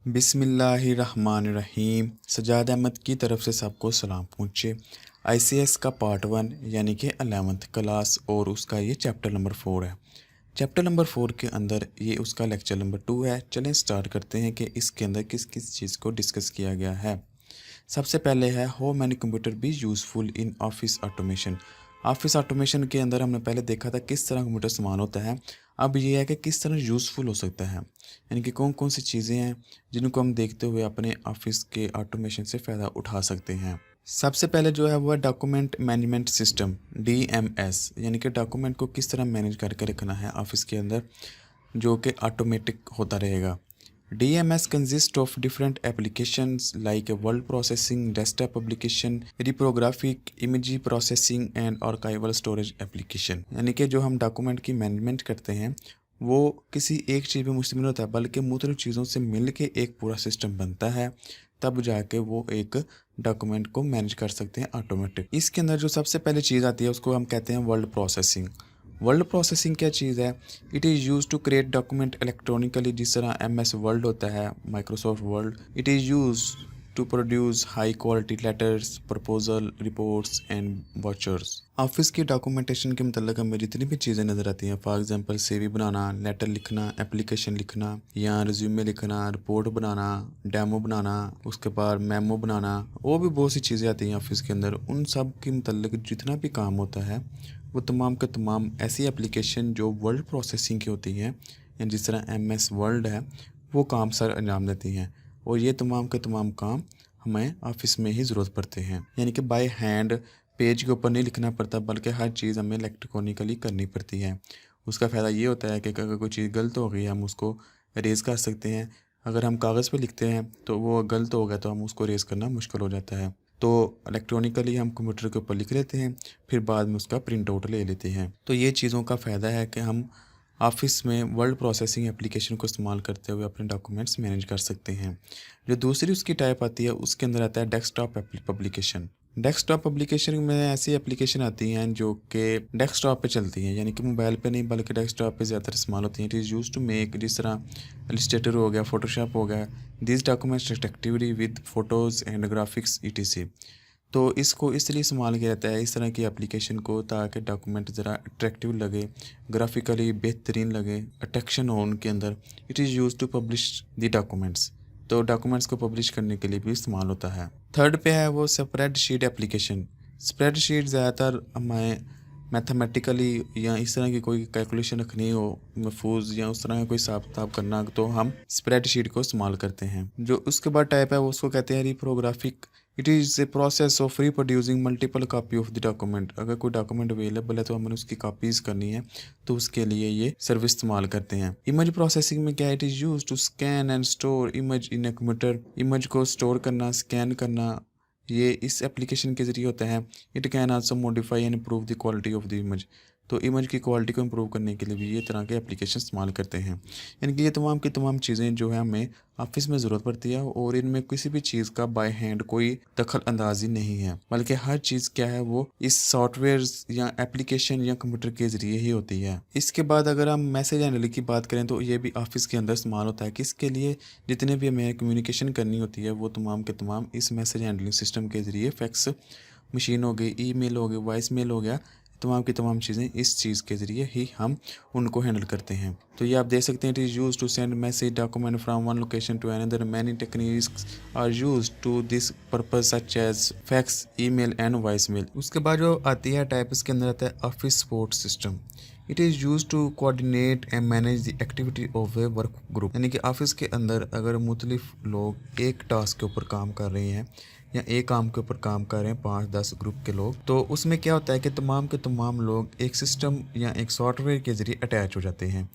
बिस्मिल्लाहिर्रहमानिर्रहीम। सजाद अहमद की तरफ से सबको सलाम पहुँचे। आईसीएस का पार्ट 1 यानी कि 11th क्लास और उसका ये चैप्टर नंबर 4 है। चैप्टर नंबर 4 के अंदर ये उसका लेक्चर नंबर 2 है। चलें स्टार्ट करते हैं कि इसके अंदर किस किस चीज़ को डिस्कस किया गया है। सबसे पहले है how many computer B useful in office automation. Office automation के अंदर हमने पहले देखा था किस तरह कंप्यूटर समान होता है। अब ये है कि किस तरह यूज़फुल हो सकता है, यानी कि कौन कौन सी चीज़ें हैं जिनको हम देखते हुए अपने ऑफिस के ऑटोमेशन से फ़ायदा उठा सकते हैं। सबसे पहले जो है वो है डॉक्यूमेंट मैनेजमेंट सिस्टम DMS, यानी कि डॉक्यूमेंट को किस तरह मैनेज करके रखना है ऑफिस के अंदर जो कि ऑटोमेटिक होता रहेगा। DMS consists of different applications like word processing, desktop application, reprographic image processing and archival storage application। यानी कि जो हम डॉक्यूमेंट की मैनेजमेंट करते हैं वो किसी एक चीज़ पे मुश्तमिल होता है, बल्कि मुख्तलिफ चीज़ों से मिल के एक पूरा सिस्टम बनता है, तब जाके वो एक डॉक्यूमेंट को मैनेज कर सकते हैं ऑटोमेटिक। इसके अंदर जो सबसे पहले चीज़ आती है उसको हम कहते हैं वर्ड प्रोसेसिंग। वर्ड प्रोसेसिंग क्या चीज़ है? It is use to create document electronically, जिस तरह MS वर्ड होता है, Microsoft word. It is use to produce high quality letters, proposal, reports and vouchers. Office की डॉक्यूमेंटेशन के मतलब हमें जितनी भी चीज़ें नज़र आती हैं, फॉर एग्जांपल CV बनाना, लेटर लिखना, एप्लीकेशन लिखना या रिज्यूमे लिखना, रिपोर्ट बनाना, डेमो बनाना, उसके बाद मेमो बनाना, वो भी बहुत सी चीज़ें आती हैं ऑफिस के अंदर। उन सब के मतलब जितना भी काम होता है वो तमाम के तमाम ऐसी एप्लीकेशन जो वर्ड प्रोसेसिंग की होती हैं, या जिस तरह MS वर्ड है, वो काम सर अंजाम देती हैं। और ये तमाम के तमाम काम हमें ऑफिस में ही ज़रूरत पड़ते हैं, यानी कि बाय हैंड पेज के ऊपर नहीं लिखना पड़ता, बल्कि हर चीज़ हमें इलेक्ट्रॉनिकली करनी पड़ती है। उसका फ़ायदा ये होता है कि अगर कोई चीज़ गलत हो गई हम उसको रेज़ कर सकते हैं। अगर हम कागज़ पे लिखते हैं तो वो गलत हो गया तो हम उसको रेज़ करना मुश्किल हो जाता है। तो इलेक्ट्रॉनिकली हम कंप्यूटर के ऊपर लिख लेते हैं, फिर बाद में उसका प्रिंट आउट ले लेते हैं। तो ये चीज़ों का फ़ायदा है कि हम ऑफिस में वर्ड प्रोसेसिंग एप्लीकेशन को इस्तेमाल करते हुए अपने डॉक्यूमेंट्स मैनेज कर सकते हैं। जो दूसरी उसकी टाइप आती है उसके अंदर आता है डेस्कटॉप एप्लीकेशन। डेस्कटॉप एप्लीकेशन में ऐसी एप्लीकेशन आती हैं जो कि डेस्कटॉप पे चलती हैं, यानी कि मोबाइल पे नहीं बल्कि डेस्कटॉप पे ज़्यादातर इस्तेमाल होती हैं। It is use to make, जिस तरह इलस्ट्रेटर हो गया, फोटोशॉप हो गया, this documents attractively with photos and graphics ETC। तो इसको इसलिए इस्तेमाल किया जाता है इस तरह की एप्लीकेशन को, ताकि डॉक्यूमेंट ज़रा अट्रैक्टिव लगे, ग्राफिकली बेहतरीन लगे, अट्रैक्शन हो उनके अंदर। It is use to publish the documents, तो डॉक्यूमेंट्स को पब्लिश करने के लिए भी इस्तेमाल होता है। थर्ड पे है वो स्प्रेडशीट एप्लीकेशन। स्प्रेडशीट ज़्यादातर हमें मैथमेटिकली या इस तरह की कोई कैलकुलेशन रखनी हो, महफूज या उस तरह का कोई हिसाब किताब करना, तो हम स्प्रेडशीट को इस्तेमाल करते हैं। जो उसके बाद टाइप है वो उसको कहते हैं reprographic. It is a process of reproducing multiple copy of the document. अगर कोई डॉक्यूमेंट अवेलेबल है तो हमें उसकी कॉपीज़ करनी है, तो उसके लिए ये सर्विस इस्तेमाल करते हैं। इमेज प्रोसेसिंग में क्या, it is use to scan and store image in a computer. Image को स्टोर करना, स्कैन करना, ये इस एप्लीकेशन के ज़रिए होता है। It can also modify and improve the quality of the image. तो इमेज की क्वालिटी को इम्प्रूव करने के लिए भी ये तरह के एप्लीकेशन इस्तेमाल करते हैं। यानी कि ये तमाम की तमाम चीज़ें जो है हमें ऑफिस में ज़रूरत पड़ती है, और इनमें किसी भी चीज़ का बाय हैंड कोई दखल अंदाजी नहीं है, बल्कि हर चीज़ क्या है वो इस सॉफ्टवेयर या एप्लीकेशन या कंप्यूटर के ज़रिए ही होती है। इसके बाद अगर हम मैसेज हैंडलिंग की बात करें तो ये भी ऑफिस के अंदर इस्तेमाल होता है। किसके लिए? जितने भी हमें कम्युनिकेशन करनी होती है वो तमाम के तमाम इस मैसेज हैंडलिंग सिस्टम के ज़रिए, फैक्स मशीन हो गई, ईमेल हो गई, वॉइस मेल हो गया, तमाम की तमाम चीज़ें इस चीज़ के ज़रिए ही हम उनको हैंडल करते हैं। तो ये आप देख सकते हैं, it is use to send message document from one location to another. Many techniques are use to this purpose such as fax, email and voice mail. उसके बाद जो आती है टाइप, इसके अंदर आता है office support system. It is use to coordinate and manage the activity of a work group. यानी कि ऑफिस के अंदर अगर मुख्तलिफ लोग एक टास्क के ऊपर काम कर रहे हैं या एक काम के ऊपर काम कर रहे हैं, 5-10 ग्रुप के लोग, तो उसमें क्या होता है कि तमाम के तमाम लोग एक सिस्टम या एक सॉफ्टवेयर के ज़रिए अटैच हो जाते हैं।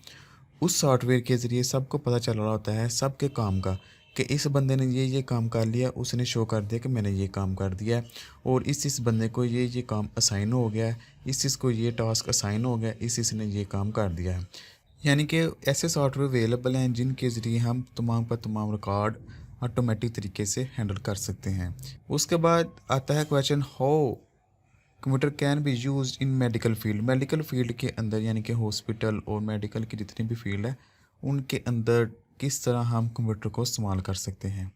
उस सॉफ्टवेयर के ज़रिए सबको पता चल रहा होता है सबके काम का, कि इस बंदे ने ये काम कर लिया, उसने शो कर दिया कि मैंने ये काम कर दिया है, और इस बंदे को ये काम असाइन हो गया है, इस चीज़ को ये टास्क असाइन हो गया, इस ने ये काम कर दिया है। यानी कि ऐसे सॉफ्टवेयर अवेलेबल हैं जिनके ज़रिए हम तमाम का तमाम रिकॉर्ड ऑटोमेटिक तरीके से हैंडल कर सकते हैं। उसके बाद आता है question, how computer can be use in medical field. Medical field के अंदर, यानी कि हॉस्पिटल और मेडिकल की जितनी भी फील्ड है उनके अंदर किस तरह हम कंप्यूटर को इस्तेमाल कर सकते हैं।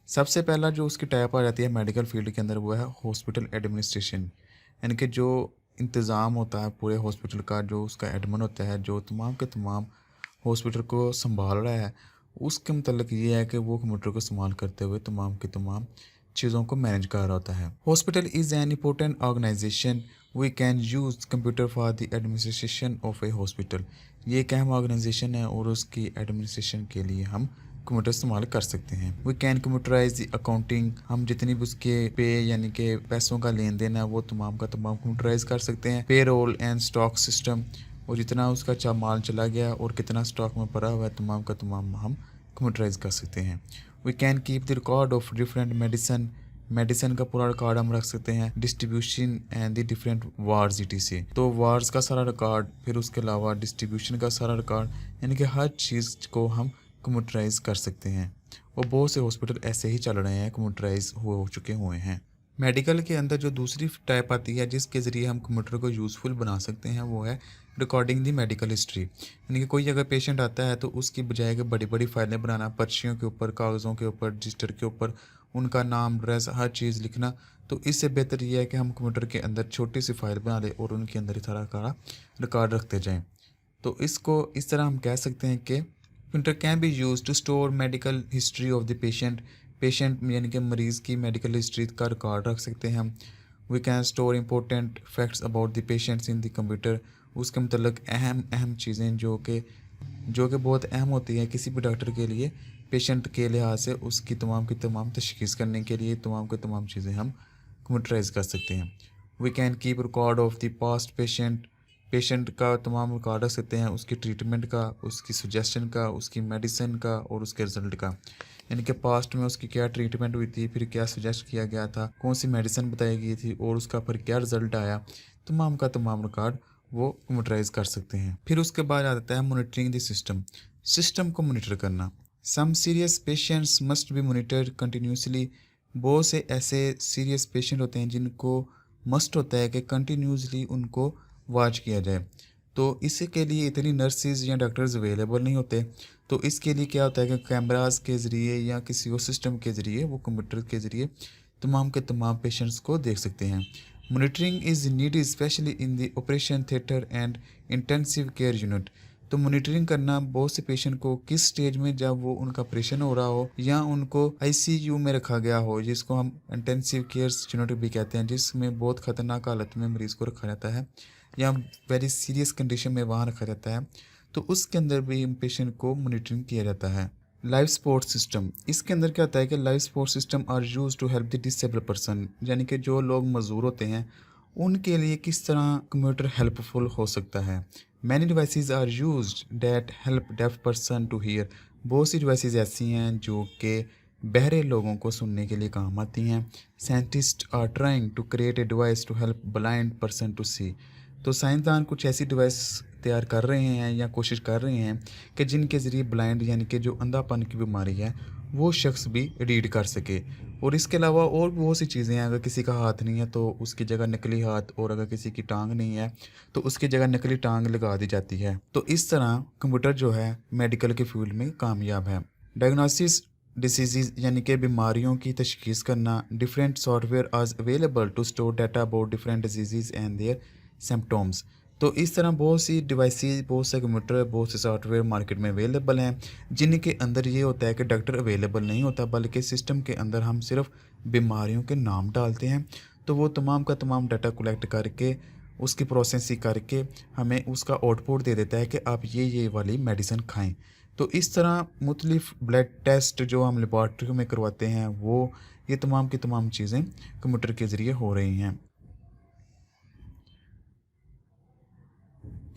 सबसे पहला जो उसकी टाइप आ जाती है मेडिकल फील्ड के अंदर वो है हॉस्पिटल एडमिनिस्ट्रेशन, यानी कि जो इंतज़ाम होता है पूरे हॉस्पिटल का, जो उसका एडमिन होता है, जो तमाम के तमाम हॉस्पिटल को संभाल रहा है, उसके मतलब ये है कि वो कंप्यूटर को इस्तेमाल करते हुए तमाम की तमाम चीज़ों को मैनेज कर रहा होता है। Hospital is an important organisation, we can use computer for the administration of a hospital. ये एक अहम ऑर्गेनाइजेशन है और उसकी एडमिनिस्ट्रेशन के लिए हम कंप्यूटर इस्तेमाल कर सकते हैं। We can computerise the accounting, हम जितनी भी उसके पे यानी कि पैसों का लेन देन है वो तमाम का तमाम कंप्यूटराइज कर सकते हैं। पे रोल एंड स्टॉक सिस्टम, और जितना उसका माल चला गया और कितना स्टॉक में पड़ा हुआ है तमाम का तमाम हम कंप्यूटराइज कर सकते हैं। We can keep the record of different medicine का पूरा रिकॉर्ड हम रख सकते हैं। Distribution and the different wards से, तो वार्स का सारा रिकॉर्ड, फिर उसके अलावा डिस्ट्रीब्यूशन का सारा रिकॉर्ड, यानी कि हर चीज़ को हम कंप्यूटराइज कर सकते हैं। और बहुत से हॉस्पिटल ऐसे ही चल रहे हैं, कंप्यूटराइज हो चुके हुए हैं। मेडिकल के अंदर जो दूसरी टाइप आती है जिसके ज़रिए हम कंप्यूटर को यूज़फुल बना सकते हैं वो है रिकॉर्डिंग दी मेडिकल हिस्ट्री, यानी कि कोई अगर पेशेंट आता है तो उसकी बजाय कि बड़ी बड़ी फाइलें बनाना, पर्चियों के ऊपर, कागज़ों के ऊपर, रजिस्टर के ऊपर उनका नाम, एड्रेस, हर चीज़ लिखना, तो इससे बेहतर यह है कि हम कंप्यूटर के अंदर छोटी सी फाइल बना लें और उनके अंदर ही सारा रिकॉर्ड रखते जाएँ। तो इसको इस तरह हम कह सकते हैं कि printer can be use to store medical history of the patient यानी कि मरीज़ की मेडिकल हिस्ट्री का रिकॉर्ड रख सकते हैं हम। We can store important facts about the patients in the computer, उसके मतलब अहम अहम चीज़ें जो कि बहुत अहम होती हैं किसी भी डॉक्टर के लिए, पेशेंट के लिहाज से उसकी तमाम की तमाम तशख़ीस करने के लिए तमाम की तमाम चीज़ें हम कंप्यूटराइज कर सकते हैं। We can keep record of the past patient का तमाम रिकॉर्ड रख सकते हैं, उसकी ट्रीटमेंट का, उसकी सजेशन का, उसकी मेडिसिन का और उसके रिज़ल्ट का, यानी कि पास्ट में उसकी क्या ट्रीटमेंट हुई थी, फिर क्या सजेस्ट किया गया था, कौन सी मेडिसिन बताई गई थी और उसका फिर क्या रिज़ल्ट आया, तमाम का तमाम रिकॉर्ड वो कंप्यूटराइज कर सकते हैं। फिर उसके बाद आ जाता है मॉनिटरिंग द सिस्टम को मॉनिटर करना। Some serious patients must be monitored continuously, बहुत से ऐसे सीरियस पेशेंट होते हैं जिनको मस्ट होता है कि कंटिन्यूसली उनको वॉच किया जाए। तो इसके लिए इतनी नर्सेज या डॉक्टर्स अवेलेबल नहीं होते, तो इसके लिए क्या होता है कि कैमरास के ज़रिए या किसी और सिस्टम के ज़रिए, वो कंप्यूटर के ज़रिए तमाम के तमाम पेशेंट्स को देख सकते हैं। Monitoring is needed specially in the operation theatre and intensive care unit. तो मॉनिटरिंग करना बहुत से पेशेंट को किस स्टेज में, जब वो उनका ऑपरेशन हो रहा हो या उनको आईसीयू में रखा गया हो, जिसको हम इंटेंसिव केयर यूनिट भी कहते हैं, जिसमें बहुत ख़तरनाक हालत में मरीज़ को रखा जाता है या वेरी सीरियस कंडीशन में वहाँ रखा जाता है, तो उसके अंदर भी पेशेंट को मॉनिटरिंग किया जाता है। लाइफ सपोर्ट सिस्टम, इसके अंदर क्या होता है कि life support system are use to help the disable person, यानी कि जो लोग मजदूर होते हैं उनके लिए किस तरह कंप्यूटर हेल्पफुल हो सकता है। Many devices are used that help deaf person to hear, बहुत सी डिवाइसेस ऐसी हैं जो कि बहरे लोगों को सुनने के लिए काम आती हैं। Scientist are trying to create a device to help blind person to see, तो साइंसदान कुछ ऐसी डिवाइस तैयार कर रहे हैं या कोशिश कर रहे हैं कि जिनके ज़रिए ब्लाइंड यानी कि जो अंधापन की बीमारी है वो शख्स भी रीड कर सके। और इसके अलावा और भी बहुत सी चीज़ें हैं, अगर किसी का हाथ नहीं है तो उसकी जगह नकली हाथ, और अगर किसी की टांग नहीं है तो उसकी जगह नकली टांग लगा दी जाती है। तो इस तरह कंप्यूटर जो है मेडिकल के फील्ड में कामयाब है। डायग्नोसिस डिसीज़ यानी कि बीमारियों की तशखीस करना, different software are available to store data about different disease and their symptoms. तो इस तरह बहुत सी डिवाइसेस, बहुत से कंप्यूटर, बहुत से सॉफ्टवेयर मार्केट में अवेलेबल हैं, जिनके अंदर ये होता है कि डॉक्टर अवेलेबल नहीं होता, बल्कि सिस्टम के अंदर हम सिर्फ बीमारियों के नाम डालते हैं, तो वो तमाम का तमाम डाटा कलेक्ट करके उसकी प्रोसेसिंग करके हमें उसका आउटपुट दे देता है कि आप ये वाली मेडिसिन खाएं। तो इस तरह मुख्तलिफ ब्लड टेस्ट जो हम लेबॉर्ट्री में करवाते हैं वो ये तमाम की तमाम चीज़ें कंप्यूटर के ज़रिए हो रही हैं।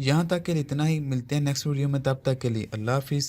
यहाँ तक के लिए इतना ही, मिलते हैं नेक्स्ट वीडियो में, तब तक के लिए अल्लाह हाफिज़।